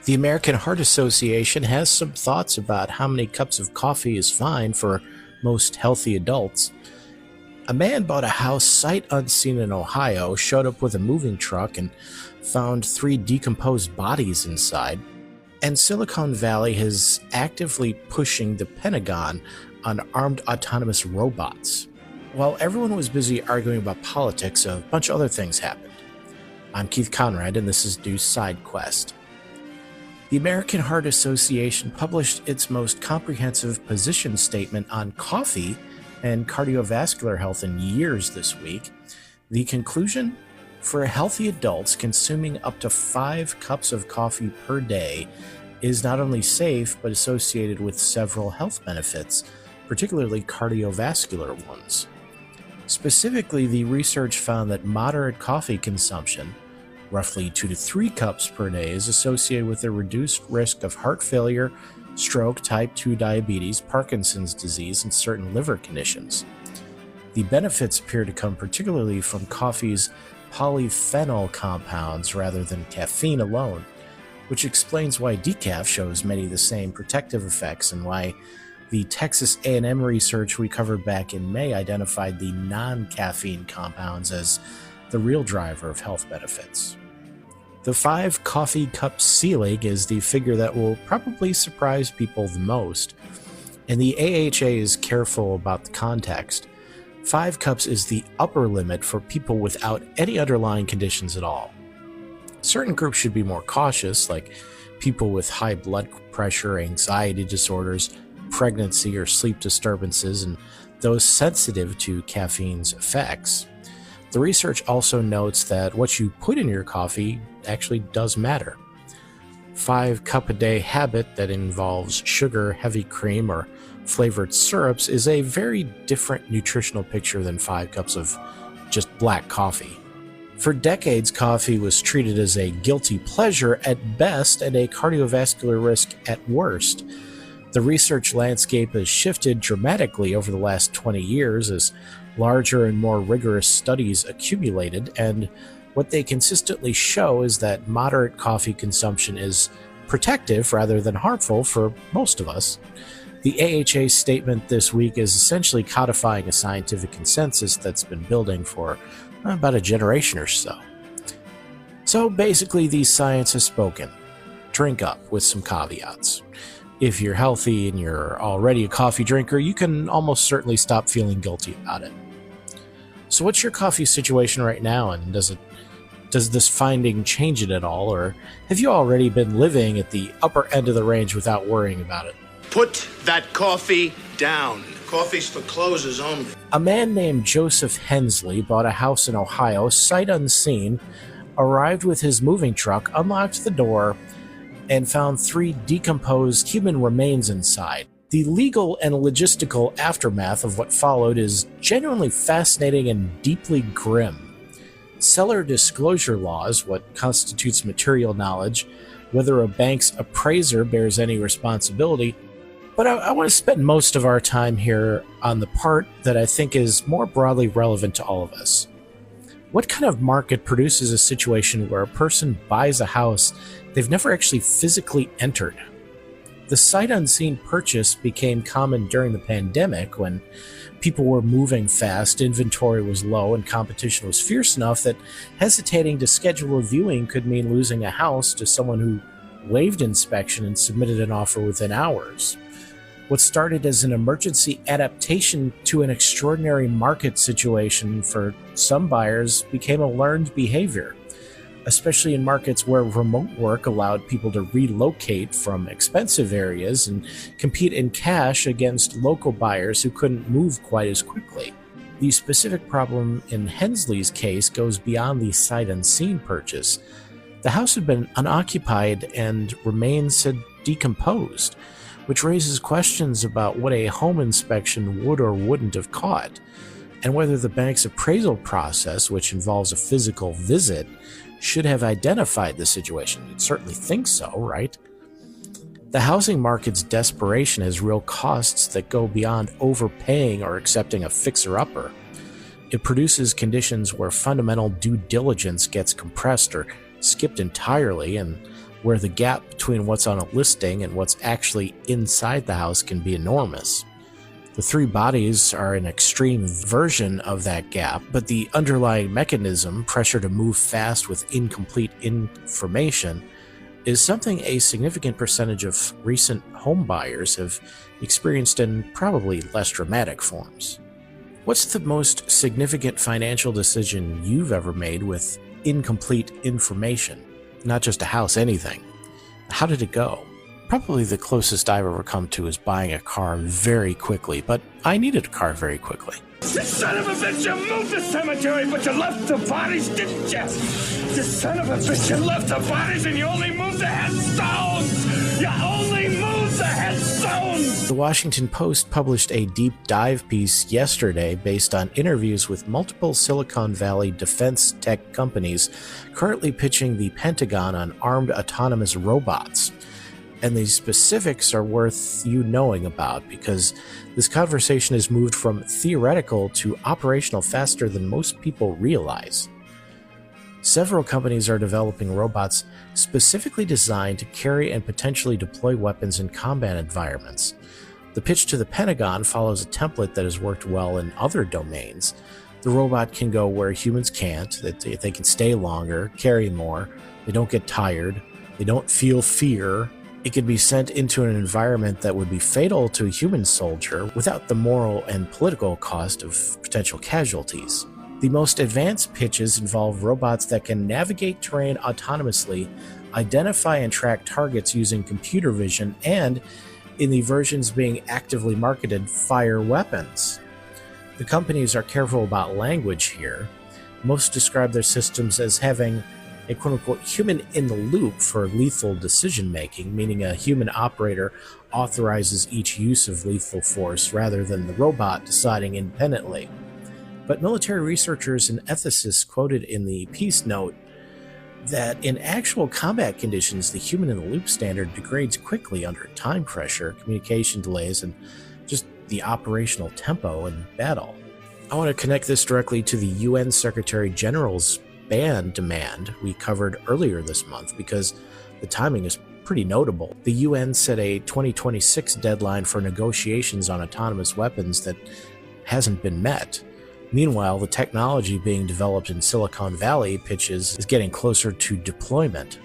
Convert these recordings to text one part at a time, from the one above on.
The American Heart Association has some thoughts about how many cups of coffee is fine for most healthy adults. A man bought a house sight unseen in Ohio, showed up with a moving truck, and found 3 decomposed bodies inside. And Silicon Valley is actively pushing the Pentagon on armed autonomous robots. While everyone was busy arguing about politics, a bunch of other things happened. I'm Keith Conrad, and this is Deuce Side Quest. The American Heart Association published its most comprehensive position statement on coffee and cardiovascular health in years this week. The conclusion? For healthy adults, consuming up to 5 cups of coffee per day is not only safe, but associated with several health benefits, particularly cardiovascular ones. Specifically, the research found that moderate coffee consumption, roughly 2 to 3 cups per day, is associated with a reduced risk of heart failure, stroke, type 2 diabetes, Parkinson's disease, and certain liver conditions. The benefits appear to come particularly from coffee's polyphenol compounds rather than caffeine alone, which explains why decaf shows many of the same protective effects and why the Texas A&M research we covered back in May identified the non-caffeine compounds as the real driver of health benefits. The 5 coffee cup ceiling is the figure that will probably surprise people the most, and the AHA is careful about the context. 5 cups is the upper limit for people without any underlying conditions at all. Certain groups should be more cautious, like people with high blood pressure, anxiety disorders, pregnancy or sleep disturbances, and those sensitive to caffeine's effects. The research also notes that what you put in your coffee actually does matter. 5 cup a day habit that involves sugar, heavy cream, or flavored syrups is a very different nutritional picture than 5 cups of just black coffee. For decades, coffee was treated as a guilty pleasure at best and a cardiovascular risk at worst. The research landscape has shifted dramatically over the last 20 years as larger and more rigorous studies accumulated, and what they consistently show is that moderate coffee consumption is protective rather than harmful for most of us. The AHA statement this week is essentially codifying a scientific consensus that's been building for about a generation or so. So basically, the science has spoken. Drink up, with some caveats. If you're healthy and you're already a coffee drinker, you can almost certainly stop feeling guilty about it. So what's your coffee situation right now, and does this finding change it at all, or have you already been living at the upper end of the range without worrying about it? Put that coffee down. Coffee's for closers only. A man named Joseph Hensley bought a house in Ohio, sight unseen, arrived with his moving truck, unlocked the door, and found 3 decomposed human remains inside. The legal and logistical aftermath of what followed is genuinely fascinating and deeply grim. Seller disclosure laws, what constitutes material knowledge, whether a bank's appraiser bears any responsibility, but I want to spend most of our time here on the part that I think is more broadly relevant to all of us. What kind of market produces a situation where a person buys a house they've never actually physically entered? The sight unseen purchase became common during the pandemic when people were moving fast, inventory was low, and competition was fierce enough that hesitating to schedule a viewing could mean losing a house to someone who waived inspection and submitted an offer within hours. What started as an emergency adaptation to an extraordinary market situation for some buyers became a learned behavior, especially in markets where remote work allowed people to relocate from expensive areas and compete in cash against local buyers who couldn't move quite as quickly. The specific problem in Hensley's case goes beyond the sight unseen purchase. The house had been unoccupied and remains had decomposed, which raises questions about what a home inspection would or wouldn't have caught, and whether the bank's appraisal process, which involves a physical visit, should have identified the situation. You'd certainly think so, right? The housing market's desperation has real costs that go beyond overpaying or accepting a fixer-upper. It produces conditions where fundamental due diligence gets compressed or skipped entirely, and where the gap between what's on a listing and what's actually inside the house can be enormous. The three bodies are an extreme version of that gap, but the underlying mechanism, pressure to move fast with incomplete information, is something a significant percentage of recent home buyers have experienced in probably less dramatic forms. What's the most significant financial decision you've ever made with incomplete information? Not just a house, anything. How did it go? Probably the closest I've ever come to is buying a car very quickly, but I needed a car very quickly. You son of a bitch, you moved the cemetery, but you left the bodies, didn't you? You son of a bitch, you left the bodies and you only moved the headstones! You only moved the headstones! The Washington Post published a deep dive piece yesterday based on interviews with multiple Silicon Valley defense tech companies currently pitching the Pentagon on armed autonomous robots. And the specifics are worth you knowing about because this conversation has moved from theoretical to operational faster than most people realize. Several companies are developing robots specifically designed to carry and potentially deploy weapons in combat environments. The pitch to the Pentagon follows a template that has worked well in other domains. The robot can go where humans can't, that they can stay longer, carry more, they don't get tired, they don't feel fear. It could be sent into an environment that would be fatal to a human soldier without the moral and political cost of potential casualties. The most advanced pitches involve robots that can navigate terrain autonomously, identify and track targets using computer vision, and, in the versions being actively marketed, fire weapons. The companies are careful about language here. Most describe their systems as having a quote-unquote human in the loop for lethal decision-making, meaning a human operator authorizes each use of lethal force rather than the robot deciding independently. But military researchers and ethicists quoted in the piece note that in actual combat conditions, the human in the loop standard degrades quickly under time pressure, communication delays, and just the operational tempo in battle. I want to connect this directly to the UN Secretary General's ban demand we covered earlier this month because the timing is pretty notable. The UN set a 2026 deadline for negotiations on autonomous weapons that hasn't been met. Meanwhile, the technology being developed in Silicon Valley pitches is getting closer to deployment.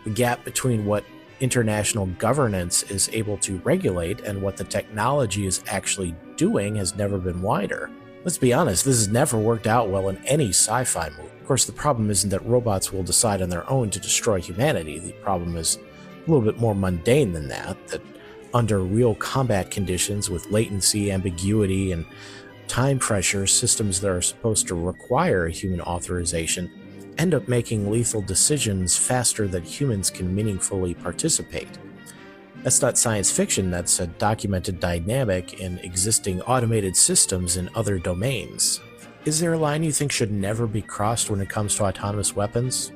The gap between what international governance is able to regulate and what the technology is actually doing has never been wider. Let's be honest, this has never worked out well in any sci-fi movie. Of course, the problem isn't that robots will decide on their own to destroy humanity. The problem is a little bit more mundane than that under real combat conditions with latency, ambiguity, and time pressure, systems that are supposed to require human authorization end up making lethal decisions faster than humans can meaningfully participate. That's not science fiction, that's a documented dynamic in existing automated systems in other domains. Is there a line you think should never be crossed when it comes to autonomous weapons?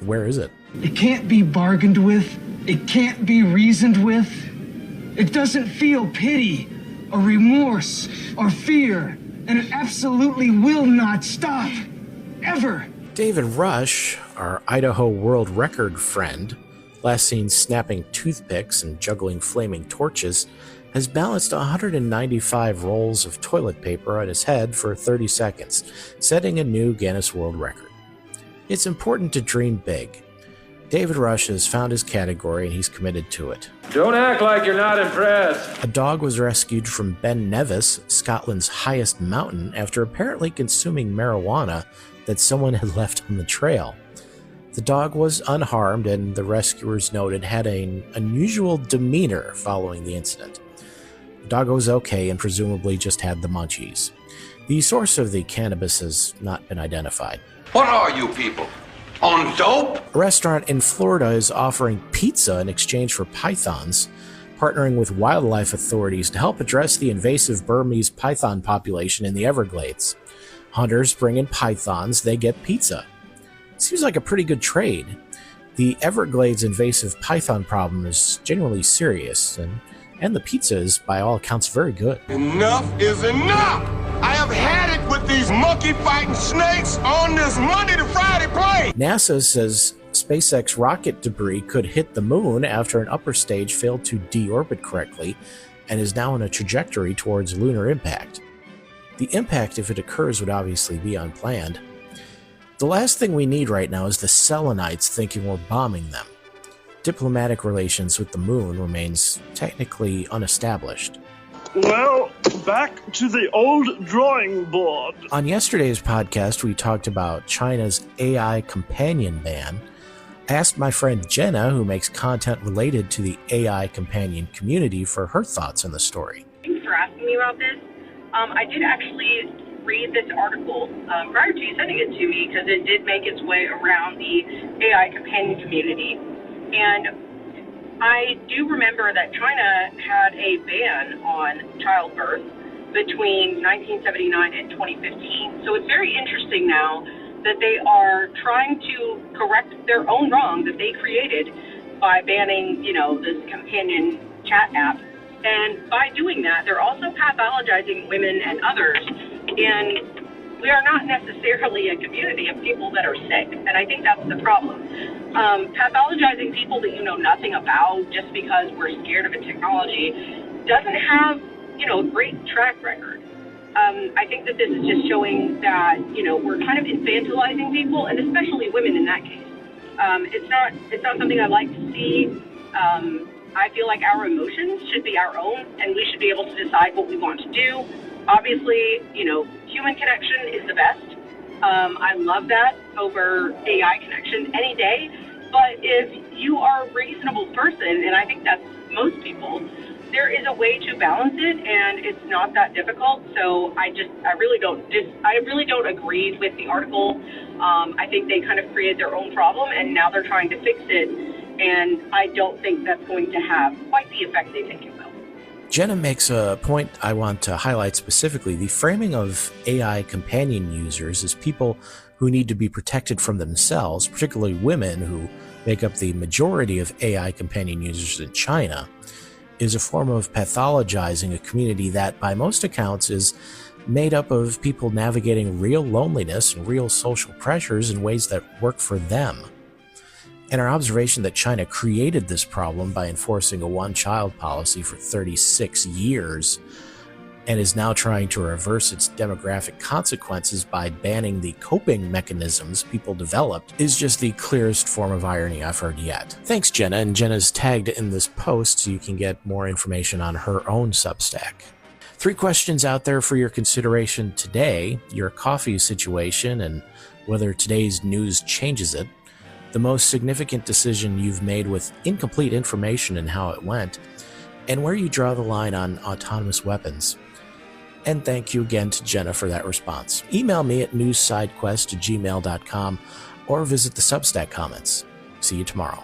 Where is it? It can't be bargained with. It can't be reasoned with. It doesn't feel pity or remorse or fear, and it absolutely will not stop. Ever. David Rush, our Idaho world record friend, last seen snapping toothpicks and juggling flaming torches, has balanced 195 rolls of toilet paper on his head for 30 seconds, setting a new Guinness World Record. It's important to dream big. David Rush has found his category and he's committed to it. Don't act like you're not impressed. A dog was rescued from Ben Nevis, Scotland's highest mountain, after apparently consuming marijuana that someone had left on the trail. The dog was unharmed and the rescuers noted had an unusual demeanor following the incident. The dog was okay and presumably just had the munchies. The source of the cannabis has not been identified. What are you people? On dope? A restaurant in Florida is offering pizza in exchange for pythons, partnering with wildlife authorities to help address the invasive Burmese python population in the Everglades. Hunters bring in pythons, they get pizza. Seems like a pretty good trade. The Everglades invasive python problem is genuinely serious, and the pizza is, by all accounts, very good. Enough is enough! I have had it with these monkey-fighting snakes on this Monday to Friday plane! NASA says SpaceX rocket debris could hit the moon after an upper stage failed to deorbit correctly and is now on a trajectory towards lunar impact. The impact, if it occurs, would obviously be unplanned. The last thing we need right now is the Selenites thinking we're bombing them. Diplomatic relations with the moon remains technically unestablished. Well, back to the old drawing board. On yesterday's podcast, we talked about China's AI companion ban. I asked my friend Jenna, who makes content related to the AI companion community, for her thoughts on the story. Thanks for asking me about this. I did actually read this article prior to you sending it to me because it did make its way around the AI companion community. And I do remember that China had a ban on childbirth between 1979 and 2015. So it's very interesting now that they are trying to correct their own wrong that they created by banning, this companion chat app. And by doing that, they're also pathologizing women and others. And we are not necessarily a community of people that are sick. And I think that's the problem. Pathologizing people that you know nothing about just because we're scared of a technology doesn't have, a great track record. I think that this is just showing that, we're kind of infantilizing people, and especially women in that case. It's not something I like to see. I feel like our emotions should be our own, and we should be able to decide what we want to do. Obviously, human connection is the best. I love that over AI connection any day. But if you are a reasonable person, and I think that's most people, there is a way to balance it, and it's not that difficult. So I really don't agree with the article. I think they kind of created their own problem, and now they're trying to fix it. And I don't think that's going to have quite the effect they think it will. Jenna makes a point I want to highlight specifically. The framing of AI companion users as people who need to be protected from themselves, particularly women who make up the majority of AI companion users in China, is a form of pathologizing a community that, by most accounts, is made up of people navigating real loneliness and real social pressures in ways that work for them. And our observation that China created this problem by enforcing a one-child policy for 36 years and is now trying to reverse its demographic consequences by banning the coping mechanisms people developed is just the clearest form of irony I've heard yet. Thanks, Jenna, and Jenna's tagged in this post so you can get more information on her own Substack. 3 questions out there for your consideration today: your coffee situation and whether today's news changes it, the most significant decision you've made with incomplete information and how it went, and where you draw the line on autonomous weapons. And thank you again to Jenna for that response. Email me at newssidequest@gmail.com or visit the Substack comments. See you tomorrow.